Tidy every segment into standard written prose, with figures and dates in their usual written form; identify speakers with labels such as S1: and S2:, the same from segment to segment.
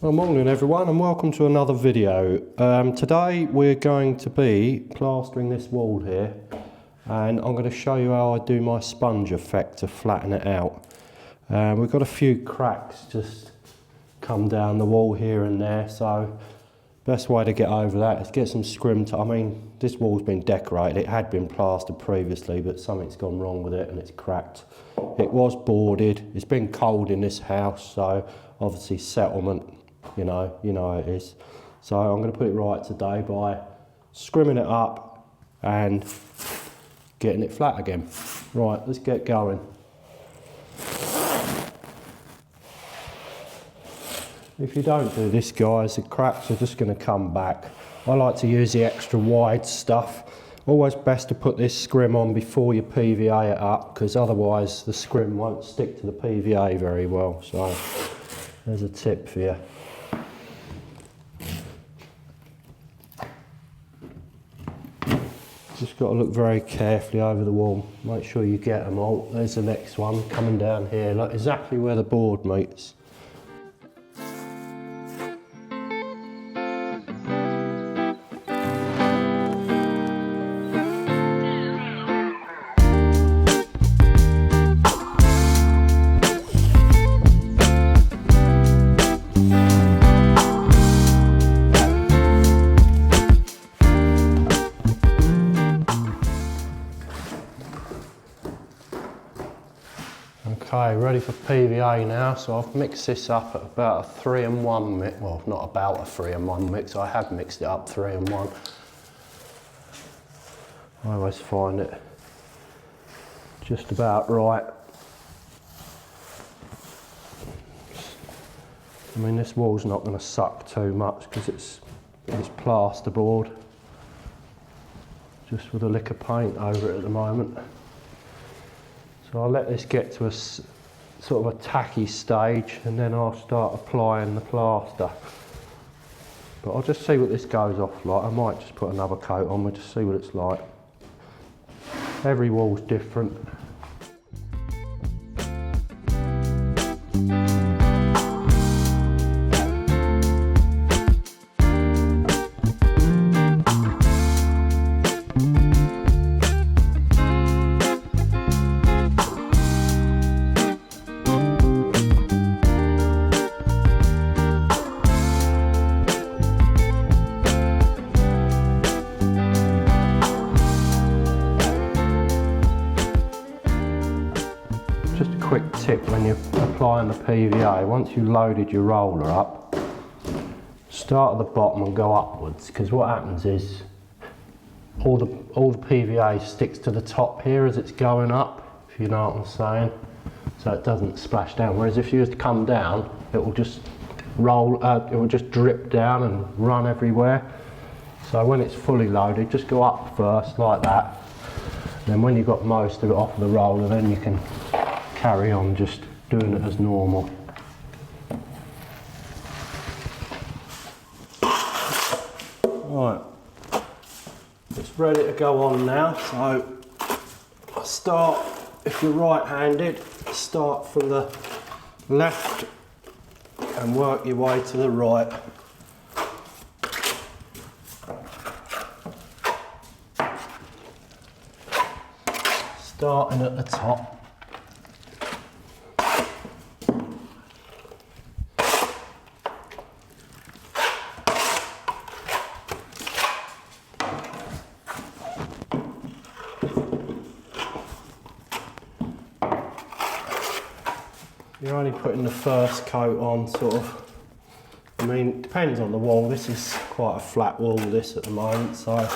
S1: Well, morning everyone and welcome to another video. Today we're going to be plastering this wall here and I'm going to show you how I do my sponge effect to flatten it out. We've got a few cracks just come down the wall here and there, so best way to get over that is get some scrim. I mean, this wall's been decorated, it had been plastered previously but something's gone wrong with it and it's cracked. It was boarded, it's been cold in this house, so obviously settlement, you know how it is. So I'm going to put it right today by scrimming it up and getting it flat again. Right, let's get going. If you don't do this, guys, the cracks are just going to come back. I like to use the extra wide stuff. Always best to put this scrim on before you PVA it up, because otherwise the scrim won't stick to the PVA very well. So there's a tip for you. Just got to look very carefully over the wall, make sure you get them all. There's the next one coming down here, look exactly where the board meets. Okay, ready for PVA now, so I've mixed this up at about a 3-in-1 mix, well not about a 3-in-1 mix, I have mixed it up 3-in-1. I always find it just about right. I mean, this wall's not going to suck too much because it's plasterboard, just with a lick of paint over it at the moment. So I'll let this get to a sort of a tacky stage and then I'll start applying the plaster. But I'll just see what this goes off like. I might just put another coat on, we'll just see what it's like. Every wall's different. Quick tip when you're applying the PVA, once you've loaded your roller up, start at the bottom and go upwards, because what happens is all the PVA sticks to the top here as it's going up, if you know what I'm saying, so it doesn't splash down. Whereas if you just come down, it will just roll, it will just drip down and run everywhere. So when it's fully loaded, just go up first like that, and then when you've got most of it off of the roller, then you can carry on just doing it as normal. Right, it's ready to go on now, so I start, if you're right-handed, start from the left and work your way to the right. Starting at the top. You're only putting the first coat on, sort of. I mean, it depends on the wall. This is quite a flat wall, this at the moment, so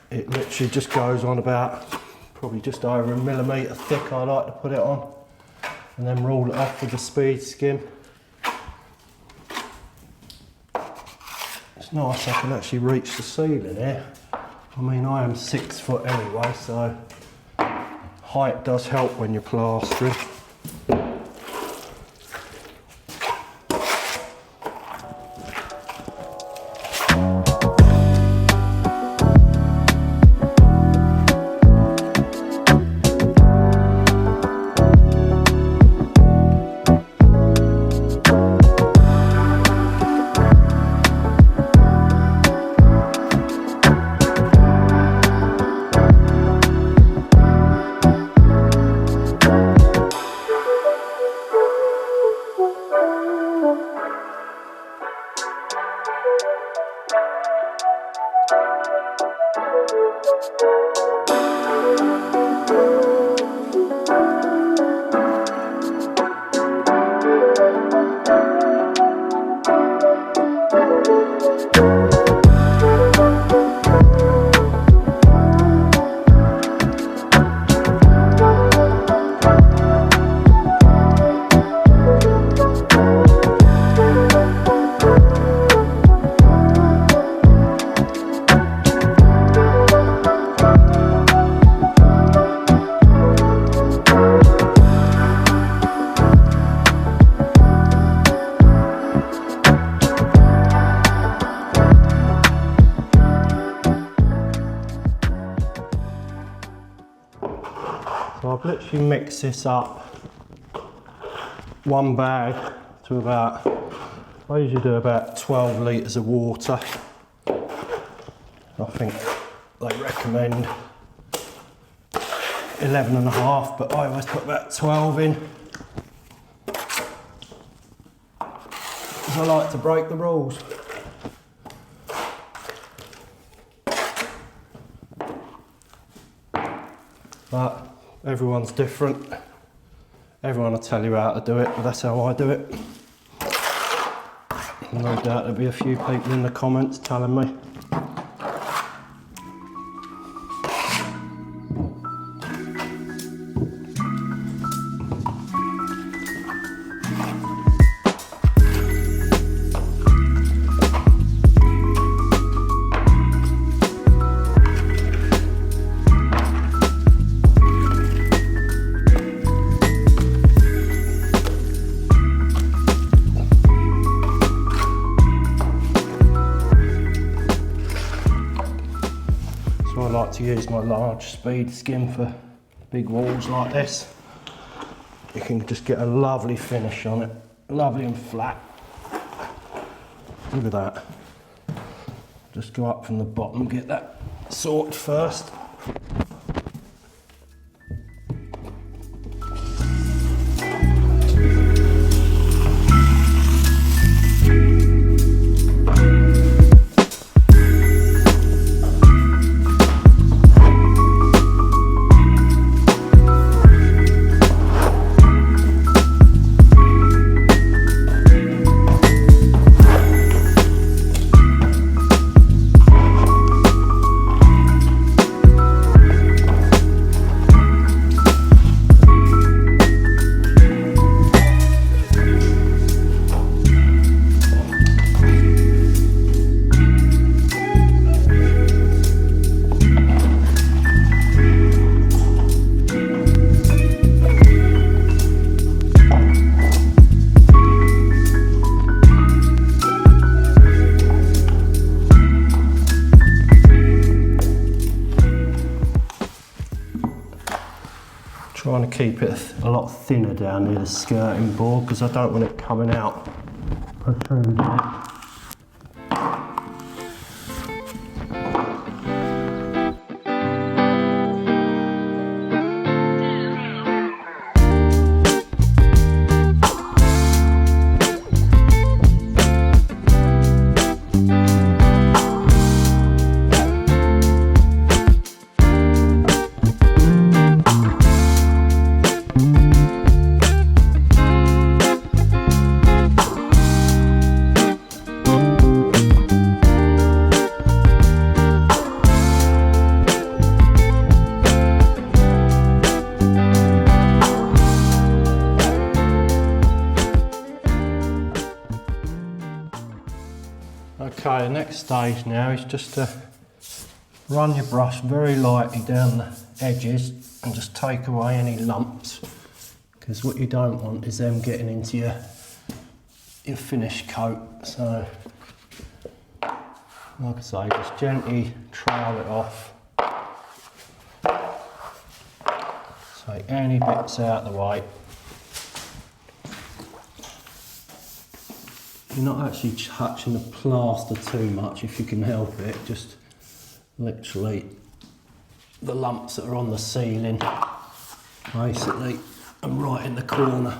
S1: it literally just goes on about probably just over 1 millimetre thick. I like to put it on and then roll it off with the speed skim. It's nice I can actually reach the ceiling here. I mean, I am 6 foot anyway, so height does help when you're plastering. I've literally mixed this up, one bag to about, I usually do about 12 litres of water. I think they recommend 11.5, but I always put about 12 in. Because I like to break the rules. But everyone's different. Everyone will tell you how to do it, but that's how I do it. No doubt there'll be a few people in the comments telling me. I like to use my large speed skim for big walls like this. You can just get a lovely finish on it, lovely and flat. Look at that. Just go up from the bottom, get that sorted first. Trying to keep it a lot thinner down near the skirting board because I don't want it coming out protruding. Okay, the next stage now is just to run your brush very lightly down the edges and just take away any lumps, because what you don't want is them getting into your finished coat. So, like I say, just gently trail it off. Take any bits out of the way. You're not actually touching the plaster too much if you can help it, just literally the lumps that are on the ceiling, basically, and right in the corner.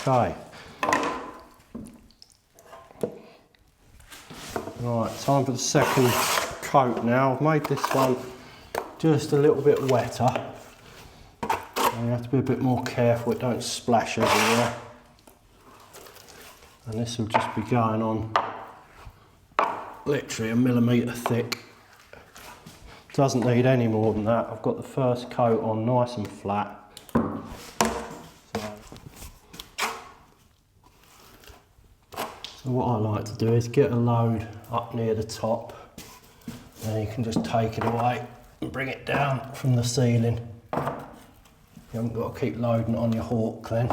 S1: Okay. Right, time for the second coat now. I've made this one just a little bit wetter. You have to be a bit more careful it don't splash everywhere. And this will just be going on literally a millimetre thick. Doesn't need any more than that. I've got the first coat on nice and flat. So what I like to do is get a load up near the top, and you can just take it away and bring it down from the ceiling. You haven't got to keep loading it on your hawk then.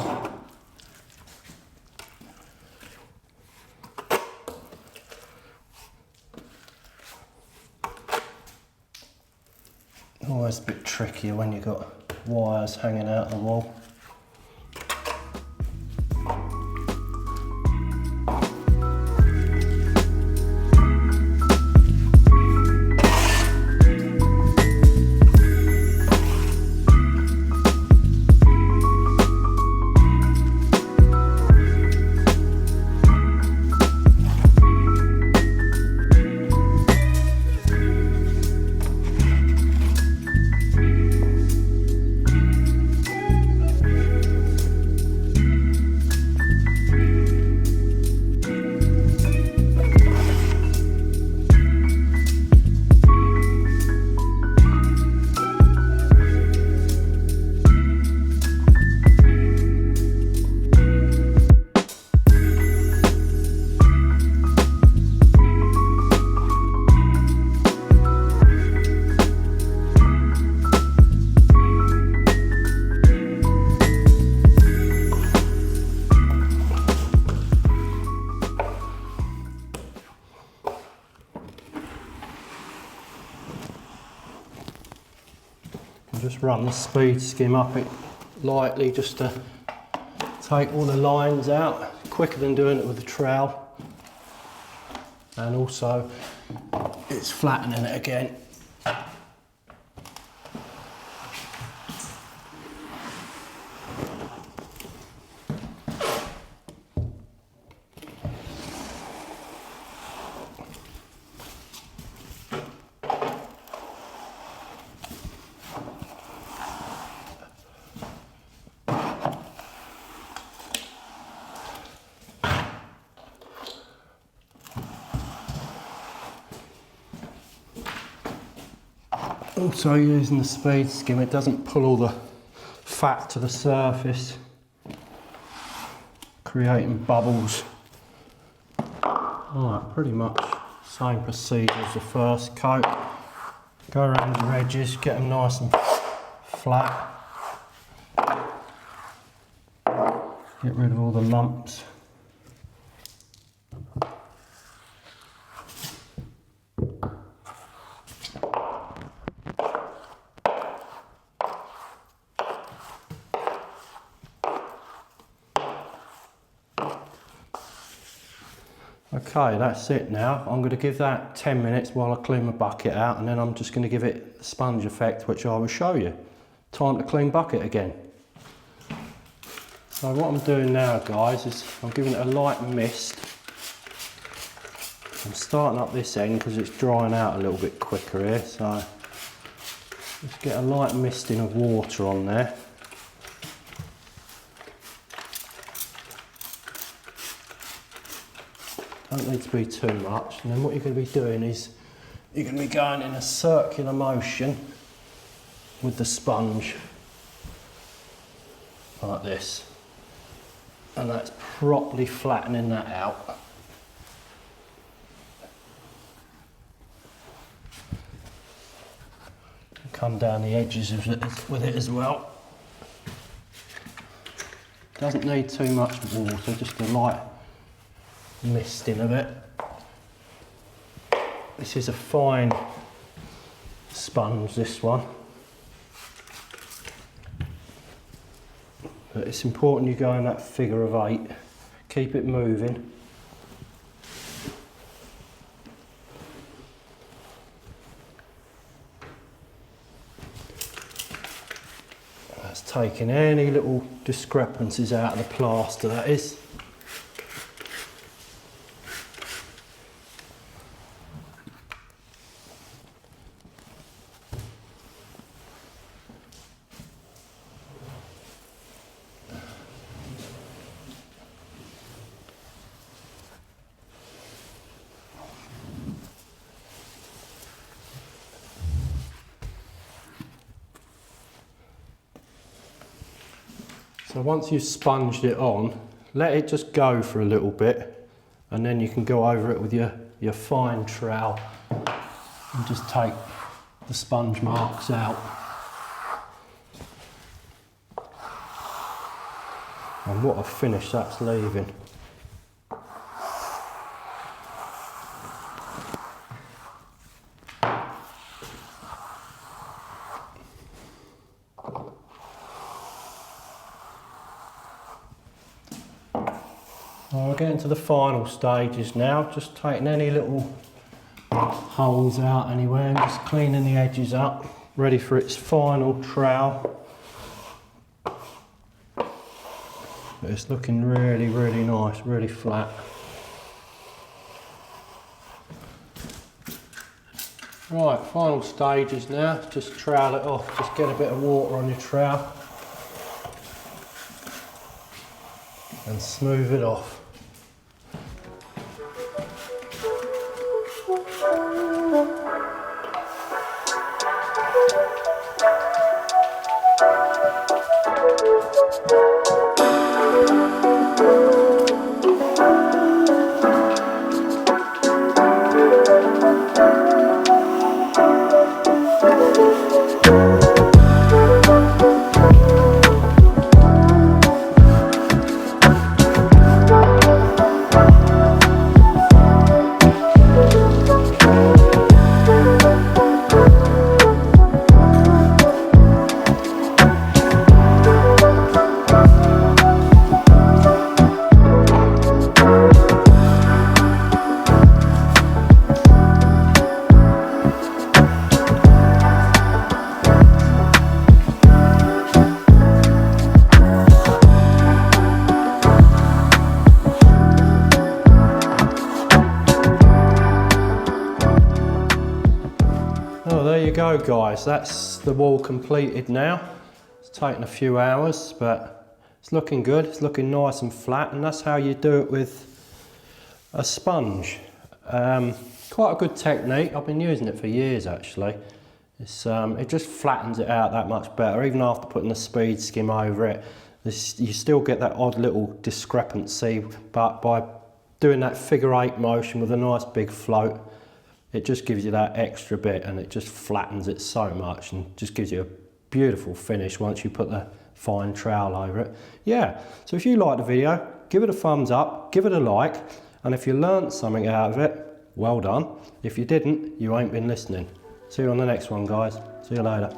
S1: Always a bit trickier when you've got wires hanging out the wall. Just run the speed skim up it lightly just to take all the lines out, quicker than doing it with a trowel, and also it's flattening it again. Also using the speed skim, it doesn't pull all the fat to the surface, creating bubbles. Alright, pretty much same procedure as the first coat. Go around your edges, get them nice and flat. Get rid of all the lumps. Okay, that's it now. I'm going to give that 10 minutes while I clean my bucket out, and then I'm just going to give it the sponge effect, which I will show you. Time to clean bucket again. So what I'm doing now, guys, is I'm giving it a light mist. I'm starting up this end because it's drying out a little bit quicker here, so just get a light misting of water on there. Don't need to be too much. And then what you're going to be doing is you're going to be going in a circular motion with the sponge like this, and that's properly flattening that out. Come down the edges of it with it as well. Doesn't need too much water, just a light misting of it. This is a fine sponge, this one, but it's important you go in that figure of 8, keep it moving. That's taking any little discrepancies out of the plaster, that is. So once you've sponged it on, let it just go for a little bit, and then you can go over it with your fine trowel and just take the sponge marks out. And what a finish that's leaving. Well, we're getting to the final stages now, just taking any little holes out anywhere and just cleaning the edges up, ready for its final trowel. But it's looking really, really nice, really flat. Right, final stages now, just trowel it off, just get a bit of water on your trowel and smooth it off. Oh, there you go guys, that's the wall completed now. It's taken a few hours, but it's looking good, it's looking nice and flat, and that's how you do it with a sponge. Quite a good technique, I've been using it for years actually. It just flattens it out that much better, even after putting the speed skim over it. You still get that odd little discrepancy, but by doing that figure 8 motion with a nice big float, it just gives you that extra bit, and it just flattens it so much and just gives you a beautiful finish once you put the fine trowel over it. Yeah, so if you liked the video, give it a thumbs up, give it a like, and if you learnt something out of it, well done. If you didn't, you ain't been listening. See you on the next one guys. See you later.